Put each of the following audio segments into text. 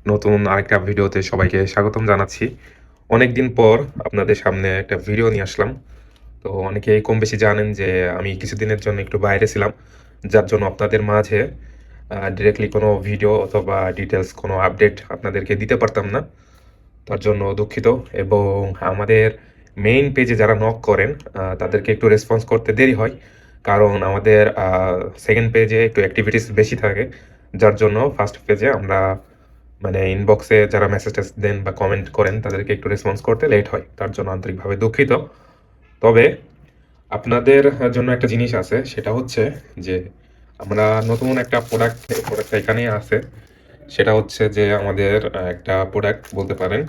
নতুন আরেকটা ভিডিওতে সবাইকে স্বাগতম জানাচ্ছি। অনেকদিন পর আপনাদের সামনে একটা ভিডিও নিয়ে আসলাম। তো অনেকেই কম বেশি জানেন যে আমি কিছুদিনের জন্য একটু বাইরে ছিলাম, যার জন্য আপনাদের মাঝে ডিরেক্টলি কোনো ভিডিও অথবা ডিটেলস কোনো আপডেট আপনাদেরকে দিতে পারতাম না। তার জন্য দুঃখিত। এবং আমাদের মেইন পেজে যারা নক করেন তাদেরকে একটু রেসপন্স করতে দেরি হয়, কারণ আমাদের সেকেন্ড পেজে একটু অ্যাক্টিভিটিস বেশি থাকে, যার জন্য ফার্স্ট পেজে আমরা মানে ইনবক্সে যারা মেসেজ দেন বা কমেন্ট করেন তাদেরকে একটু রেসপন্স করতে লেট হয়। তার জন্য আন্তরিকভাবে দুঃখিত। তবে আপনাদের জন্য একটা জিনিস আছে, সেটা হচ্ছে যে আমরা নতুন একটা প্রোডাক্টটা এখানেই আছে। সেটা হচ্ছে যে আমাদের একটা প্রোডাক্ট বলতে পারেন।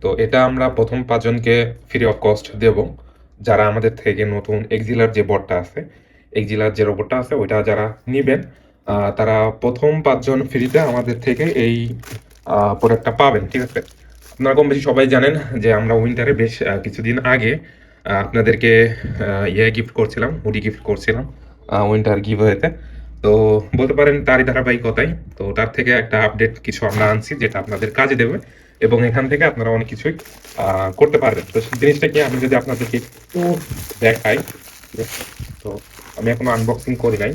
তো এটা আমরা প্রথম 5 জনকে ফ্রি অফ কস্ট দেব, যারা আমাদের থেকে নতুন এক্সিলার যে বটটা আছে, এক্সিলার যে রোবটটা আছে ওইটা যারা নিবেন, তারা প্রথম 5 জন ফ্রিতে আমাদের থেকে এই প্রোডাক্টটা পাবেন। ঠিক আছে, আপনারা কম বেশি সবাই জানেন যে আমরা উইন্টারে বেশ কিছুদিন আগে আপনাদেরকে গিফট করছিলাম, হুডি গিফট করছিলাম উইন্টার গিভওয়েতে। তো বলতে পারেন তারই ধারাবাহিকতায় তো তার থেকে একটা আপডেট কিছু আমরা আনছি, যেটা আপনাদের কাজে দেবে এবং এখান থেকে আপনারা অনেক কিছুই করতে পারবেন। তো সেই জিনিসটা কি আমি যদি আপনাদেরকে একটু দেখাই। তো আমি এখনো আনবক্সিং করি নাই,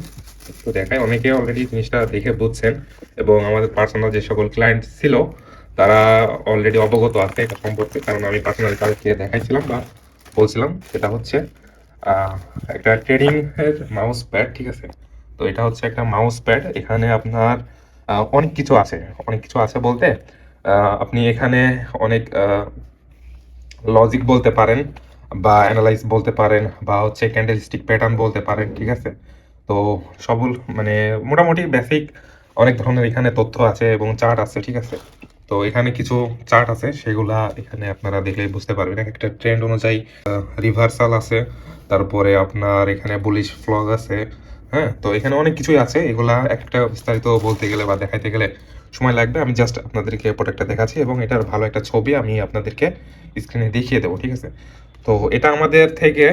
একটু দেখাই। অনেকে অলরেডি জিনিসটা দেখে বুঝছেন এবং আমাদের পার্সোনাল যে সকল ক্লায়েন্ট ছিল তারা অলরেডি অবগত আছে এটা সম্পর্কে, কারণ আমি পার্সোনালি তাদেরকে দেখাইছিলাম বা বলছিলাম। সেটা হচ্ছে আহ, একটা ট্রেডিং এর মাউস প্যাড। ঠিক আছে, তো এটা হচ্ছে একটা মাউস প্যাড। এখানে আপনার অনেক কিছু আছে। অনেক কিছু আছে বলতে আপনি এখানে অনেক লজিক বলতে পারেন বা অ্যানালাইজ বলতে পারেন বা হচ্ছে ক্যান্ডেলস্টিক প্যাটার্ন বলতে পারেন। ঠিক আছে, তো সবল মানে মোটামুটি বেসিক অনেক ধরনের এখানে তথ্য আছে এবং চার্ট আছে। ঠিক আছে, তো এখানে কিছু চার্ট আছে, সেগুলা এখানে আপনারা দেখলেই বুঝতে পারবেন। এক একটা ট্রেন্ড অনুযায়ী রিভার্সাল আছে, তারপরে আপনার এখানে বুলিশ ফ্লগ আছে। হ্যাঁ, তো এখানে অনেক কিছুই আছে, এগুলা একটা বিস্তারিত বলতে গেলে বা দেখাইতে গেলে সময় লাগবে। আমি জাস্ট আপনাদেরকে প্রোডাক্টটা দেখাচ্ছি এবং এটার ভালো একটা ছবি আমি আপনাদেরকে স্ক্রিনে দেখিয়ে দেবো। ঠিক আছে, তো এটা আমাদের থেকে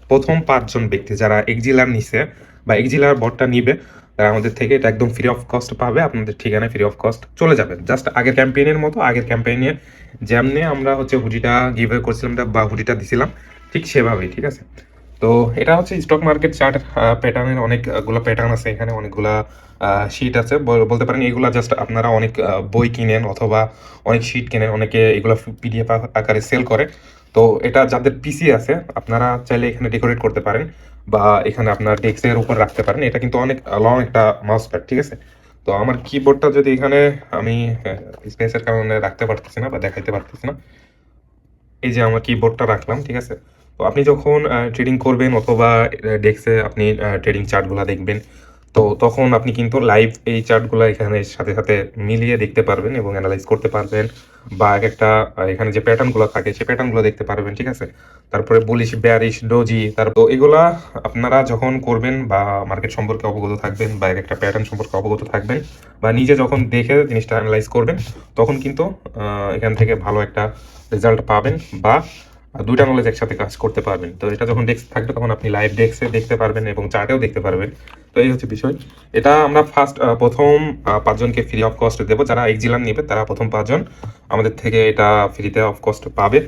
প্রথম 5 জন ব্যক্তি যারা এক্সিলার নিছে বা এক্সিলার বটটা নিবে, তারা আমাদের থেকে এটা একদম ফ্রি অফ কস্ট পাবে। আপনাদের ঠিকানায় ফ্রি অফ কস্ট চলে যাবেন। জাস্ট আগের ক্যাম্পেইনের মতো, আগের ক্যাম্পেইনে যেমনি আমরা হচ্ছে হুডিটা গিভওয়ে করছিলাম বা হুডিটা দিছিলাম ঠিক সেভাবেই। ঠিক আছে, তো এটা হচ্ছে স্টক মার্কেট চার্ট প্যাটার্নের অনেকগুলো প্যাটার্ন আছে, এখানে অনেকগুলা শিট আছে। বলতে পারেন এগুলা জাস্ট আপনারা অনেক বই কিনেন অথবা অনেক শিট কেনেন, অনেকে এগুলো পিডিএফ আকারে সেল করে। তো এটা যাদের পিসি আছে আপনারা চাইলে এখানে ডেকোরেট করতে পারেন বা এখানে আপনার ডেস্কের উপর রাখতে পারেন। এটা কিন্তু অনেক লং একটা মাউস প্যাড। ঠিক আছে, তো আমার কিবোর্ডটা যদি এখানে আমি স্পেসের কারণে রাখতে পারতেছি না বা দেখাইতে পারতেছি না, এই যে আমার কিবোর্ডটা রাখলাম। ঠিক আছে, তো আপনি যখন ট্রেডিং করবেন অথবা ডেস্কে আপনি ট্রেডিং চার্টগুলো দেখবেন, তো তখন আপনি কিন্তু লাইভ এই চার্টগুলো এখানে সাথে সাথে মিলিয়ে দেখতে পারবেন এবং অ্যানালাইজ করতে পারবেন বা এক একটা এখানে যে প্যাটার্নগুলো থাকে সেই প্যাটার্নগুলো দেখতে পারবেন। ঠিক আছে, তারপরে বুলিশ, বেয়ারিশ, ডোজি, তারপর এগুলা আপনারা যখন করবেন বা মার্কেট সম্পর্কে অবগত থাকবেন বা এক একটা প্যাটার্ন সম্পর্কে অবগত থাকবেন বা নিজে যখন দেখে জিনিসটা অ্যানালাইজ করবেন, তখন কিন্তু এখান থেকে ভালো একটা রেজাল্ট পাবেন বা দুইটা নলেজ একসাথে কাজ করতে পারবেন। তো এটা যখন ডেস্ক থাকবে তখন আপনি লাইভ ডেস্কে দেখতে পারবেন এবং চার্টেও দেখতে পারবেন। তো এই হচ্ছে বিষয়। এটা আমরা প্রথম 5 জনকে ফ্রি অফ কস্ট দেবো। যারা এক্সিলার নেবে তারা প্রথম 5 জন আমাদের থেকে এটা ফ্রিতে অফ কস্ট পাবে।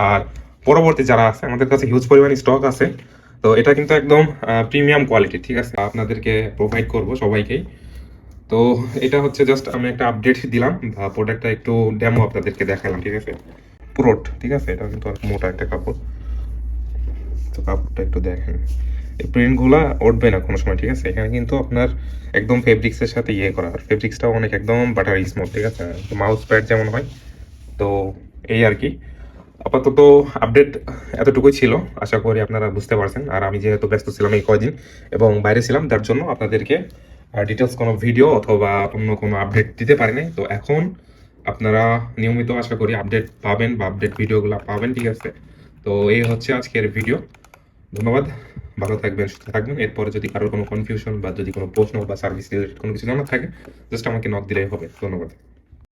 আর পরবর্তী যারা আছে, আমাদের কাছে হিউজ পরিমাণ স্টক আছে। তো এটা কিন্তু একদম প্রিমিয়াম কোয়ালিটি। ঠিক আছে, আপনাদেরকে প্রোভাইড করব সবাইকেই। তো এটা হচ্ছে জাস্ট আমি একটা আপডেট দিলাম বা প্রোডাক্টটা একটু ডেমো আপনাদেরকে দেখালাম। ঠিক আছে, পুরোট। ঠিক আছে, এটা কিন্তু অনেক মোটা একটা কাপড়। তো কাপড়টা একটু দেখেন, এই প্রিন্টগুলা উঠবে না কোনো সময়। ঠিক আছে, এখানে কিন্তু আপনার একদম ফেব্রিক্সের সাথে ইয়ে করা, আর ফেব্রিক্সটাও অনেক একদম বাটার স্মুথ। ঠিক আছে, মাউস প্যাড যেমন হয়, তো এই আর কি। আপাতত আপডেট এতটুকুই ছিল, আশা করি আপনারা বুঝতে পারছেন। আর আমি যেহেতু ব্যস্ত ছিলাম এই কয়দিন এবং বাইরে ছিলাম, তার জন্য আপনাদেরকে ডিটেলস কোনো ভিডিও অথবা অন্য কোনো আপডেট দিতে পারি নাই। তো এখন আপনারা নিয়মিত আশা করি আপডেট পাবেন বা আপডেট ভিডিওগুলো পাবেন। ঠিক আছে, তো এই হচ্ছে আজকের ভিডিও। ধন্যবাদ, ভালো থাকবেন, সুস্থ থাকবেন। এরপরে যদি কারোর কোনো কনফিউশন বা যদি কোনো প্রশ্ন বা সার্ভিস রিলেটেড কোনো কিছু জানার থাকে, জাস্ট আমাকে নক দিলেই হবে। ধন্যবাদ।